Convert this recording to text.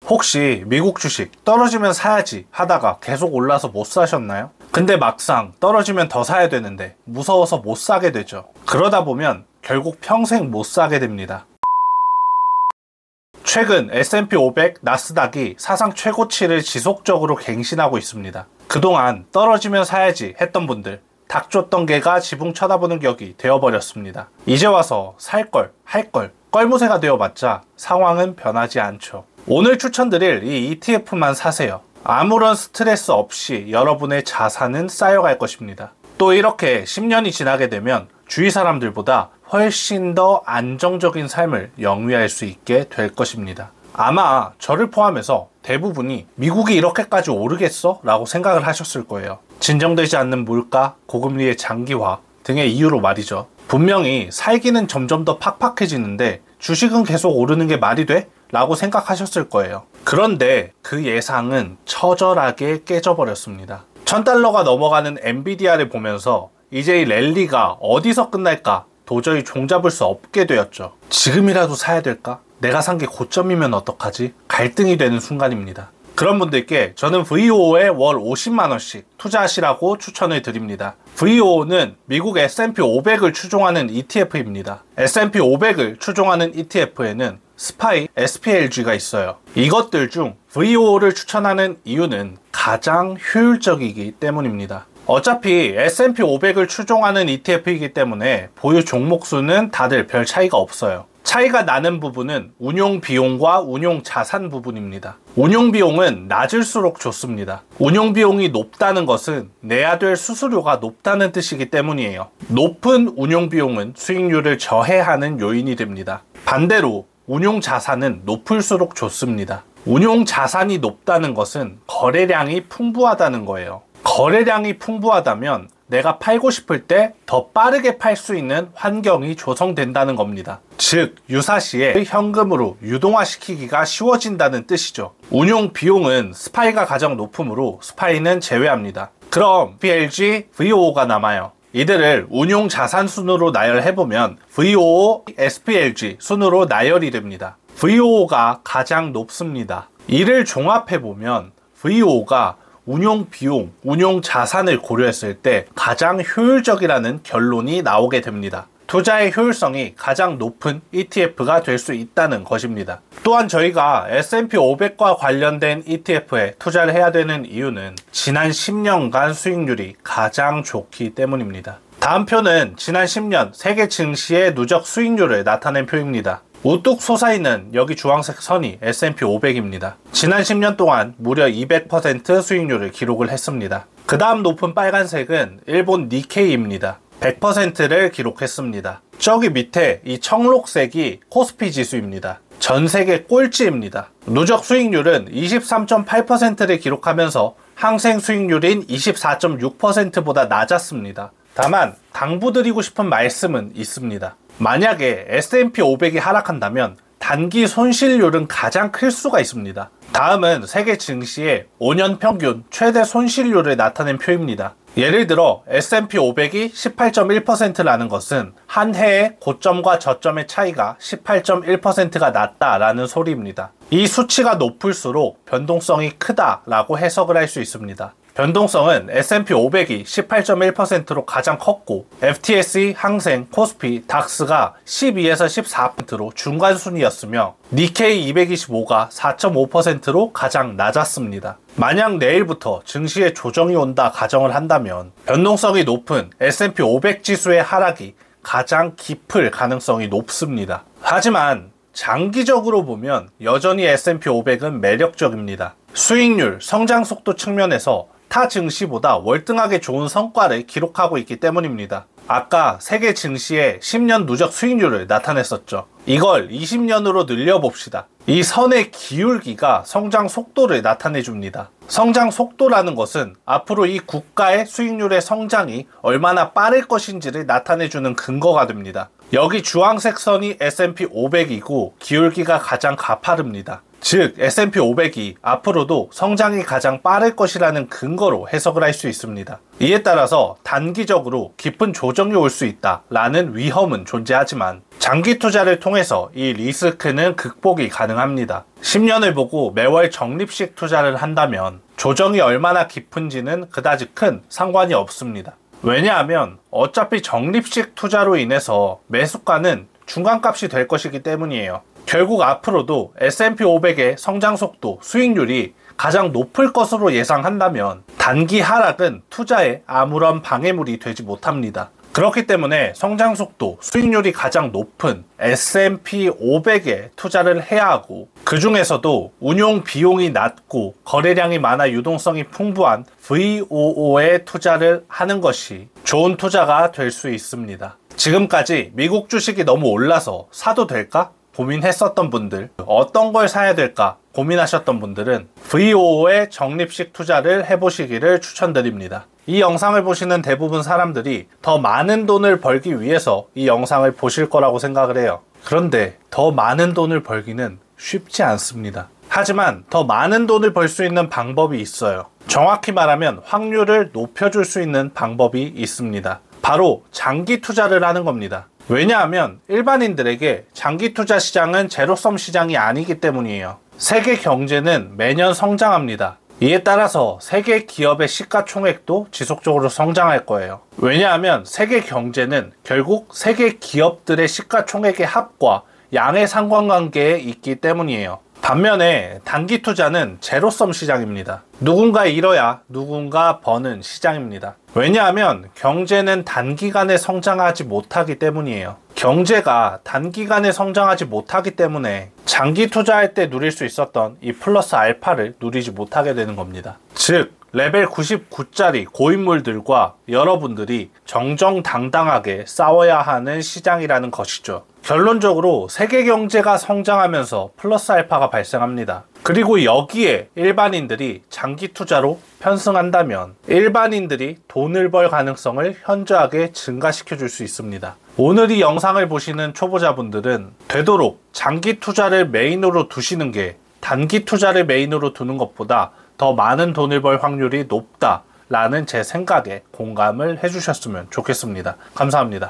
혹시 미국 주식 떨어지면 사야지 하다가 계속 올라서 못 사셨나요? 근데 막상 떨어지면 더 사야 되는데 무서워서 못 사게 되죠. 그러다 보면 결국 평생 못 사게 됩니다. 최근 S&P 500, 나스닥이 사상 최고치를 지속적으로 갱신하고 있습니다. 그동안 떨어지면 사야지 했던 분들, 닥쳤던 개가 지붕 쳐다보는 격이 되어버렸습니다. 이제 와서 살걸, 할걸, 껄무새가 되어봤자 상황은 변하지 않죠. 오늘 추천드릴 이 ETF만 사세요. 아무런 스트레스 없이 여러분의 자산은 쌓여갈 것입니다. 또 이렇게 10년이 지나게 되면 주위 사람들보다 훨씬 더 안정적인 삶을 영위할 수 있게 될 것입니다. 아마 저를 포함해서 대부분이 미국이 이렇게까지 오르겠어? 라고 생각을 하셨을 거예요. 진정되지 않는 물가, 고금리의 장기화 등의 이유로 말이죠. 분명히 살기는 점점 더 팍팍해지는데 주식은 계속 오르는 게 말이 돼? 라고 생각하셨을 거예요. 그런데 그 예상은 처절하게 깨져버렸습니다. $1000가 넘어가는 엔비디아를 보면서 이제 이 랠리가 어디서 끝날까 도저히 종잡을 수 없게 되었죠. 지금이라도 사야 될까? 내가 산 게 고점이면 어떡하지? 갈등이 되는 순간입니다. 그런 분들께 저는 VOO에 월 50만원씩 투자하시라고 추천을 드립니다. VOO는 미국 S&P 500을 추종하는 ETF입니다. S&P 500을 추종하는 ETF에는 스파이, SPLG가 있어요. 이것들 중 VOO를 추천하는 이유는 가장 효율적이기 때문입니다. 어차피 S&P 500을 추종하는 ETF이기 때문에 보유 종목 수는 다들 별 차이가 없어요. 차이가 나는 부분은 운용 비용과 운용 자산 부분입니다. 운용 비용은 낮을수록 좋습니다. 운용 비용이 높다는 것은 내야 될 수수료가 높다는 뜻이기 때문이에요. 높은 운용 비용은 수익률을 저해하는 요인이 됩니다. 반대로 운용 자산은 높을수록 좋습니다. 운용 자산이 높다는 것은 거래량이 풍부하다는 거예요. 거래량이 풍부하다면 내가 팔고 싶을 때 더 빠르게 팔 수 있는 환경이 조성된다는 겁니다. 즉 유사시에 현금으로 유동화시키기가 쉬워진다는 뜻이죠. 운용 비용은 스파이가 가장 높으므로 스파이는 제외합니다. 그럼 PLG, VOO가 남아요. 이들을 운용 자산 순으로 나열해보면 VOO, SPLG 순으로 나열이 됩니다. VOO가 가장 높습니다. 이를 종합해보면 VOO가 운용 비용, 운용 자산을 고려했을 때 가장 효율적이라는 결론이 나오게 됩니다. 투자의 효율성이 가장 높은 ETF가 될 수 있다는 것입니다. 또한 저희가 S&P 500과 관련된 ETF에 투자를 해야 되는 이유는 지난 10년간 수익률이 가장 좋기 때문입니다. 다음 표는 지난 10년 세계 증시의 누적 수익률을 나타낸 표입니다. 우뚝 솟아있는 여기 주황색 선이 S&P 500입니다. 지난 10년 동안 무려 200% 수익률을 기록을 했습니다. 그 다음 높은 빨간색은 일본 니케이입니다. 100%를 기록했습니다. 저기 밑에 이 청록색이 코스피 지수입니다. 전 세계 꼴찌입니다. 누적 수익률은 23.8%를 기록하면서 항생 수익률인 24.6%보다 낮았습니다. 다만 당부드리고 싶은 말씀은 있습니다. 만약에 S&P 500이 하락한다면 단기 손실률은 가장 클 수가 있습니다. 다음은 세계 증시의 5년 평균 최대 손실률을 나타낸 표입니다. 예를 들어 S&P 500이 18.1%라는 것은 한 해의 고점과 저점의 차이가 18.1%가 낮다라는 소리입니다. 이 수치가 높을수록 변동성이 크다라고 해석을 할 수 있습니다. 변동성은 S&P 500이 18.1%로 가장 컸고 FTSE, 항생, 코스피, 닥스가 12에서 14%로 중간 순이었으며 니케이 225가 4.5%로 가장 낮았습니다. 만약 내일부터 증시에 조정이 온다 가정을 한다면 변동성이 높은 S&P 500 지수의 하락이 가장 깊을 가능성이 높습니다. 하지만 장기적으로 보면 여전히 S&P 500은 매력적입니다. 수익률, 성장 속도 측면에서 타 증시보다 월등하게 좋은 성과를 기록하고 있기 때문입니다. 아까 세계 증시의 10년 누적 수익률을 나타냈었죠. 이걸 20년으로 늘려봅시다. 이 선의 기울기가 성장 속도를 나타내줍니다. 성장 속도라는 것은 앞으로 이 국가의 수익률의 성장이 얼마나 빠를 것인지를 나타내주는 근거가 됩니다. 여기 주황색 선이 S&P 500이고 기울기가 가장 가파릅니다. 즉 S&P 500이 앞으로도 성장이 가장 빠를 것이라는 근거로 해석을 할 수 있습니다. 이에 따라서 단기적으로 깊은 조정이 올 수 있다라는 위험은 존재하지만 장기 투자를 통해서 이 리스크는 극복이 가능합니다. 10년을 보고 매월 적립식 투자를 한다면 조정이 얼마나 깊은지는 그다지 큰 상관이 없습니다. 왜냐하면 어차피 적립식 투자로 인해서 매수가는 중간값이 될 것이기 때문이에요. 결국 앞으로도 S&P 500의 성장 속도, 수익률이 가장 높을 것으로 예상한다면 단기 하락은 투자에 아무런 방해물이 되지 못합니다. 그렇기 때문에 성장 속도, 수익률이 가장 높은 S&P 500에 투자를 해야 하고, 그 중에서도 운용 비용이 낮고 거래량이 많아 유동성이 풍부한 VOO에 투자를 하는 것이 좋은 투자가 될 수 있습니다. 지금까지 미국 주식이 너무 올라서 사도 될까 고민했었던 분들, 어떤 걸 사야 될까 고민하셨던 분들은 VOO에 적립식 투자를 해보시기를 추천드립니다. 이 영상을 보시는 대부분 사람들이 더 많은 돈을 벌기 위해서 이 영상을 보실 거라고 생각을 해요. 그런데 더 많은 돈을 벌기는 쉽지 않습니다. 하지만 더 많은 돈을 벌 수 있는 방법이 있어요. 정확히 말하면 확률을 높여줄 수 있는 방법이 있습니다. 바로 장기 투자를 하는 겁니다. 왜냐하면 일반인들에게 장기 투자 시장은 제로섬 시장이 아니기 때문이에요. 세계 경제는 매년 성장합니다. 이에 따라서 세계 기업의 시가총액도 지속적으로 성장할 거예요. 왜냐하면 세계 경제는 결국 세계 기업들의 시가총액의 합과 양의 상관관계에 있기 때문이에요. 반면에 단기 투자는 제로섬 시장입니다. 누군가 잃어야 누군가 버는 시장입니다. 왜냐하면 경제는 단기간에 성장하지 못하기 때문이에요. 경제가 단기간에 성장하지 못하기 때문에 장기 투자할 때 누릴 수 있었던 이 플러스 알파를 누리지 못하게 되는 겁니다. 즉 레벨 99짜리 고인물들과 여러분들이 정정당당하게 싸워야 하는 시장이라는 것이죠. 결론적으로 세계 경제가 성장하면서 플러스 알파가 발생합니다. 그리고 여기에 일반인들이 장기 투자로 편승한다면 일반인들이 돈을 벌 가능성을 현저하게 증가시켜 줄 수 있습니다. 오늘 이 영상을 보시는 초보자분들은 되도록 장기 투자를 메인으로 두시는 게 단기 투자를 메인으로 두는 것보다 더 많은 돈을 벌 확률이 높다라는 제 생각에 공감을 해주셨으면 좋겠습니다. 감사합니다.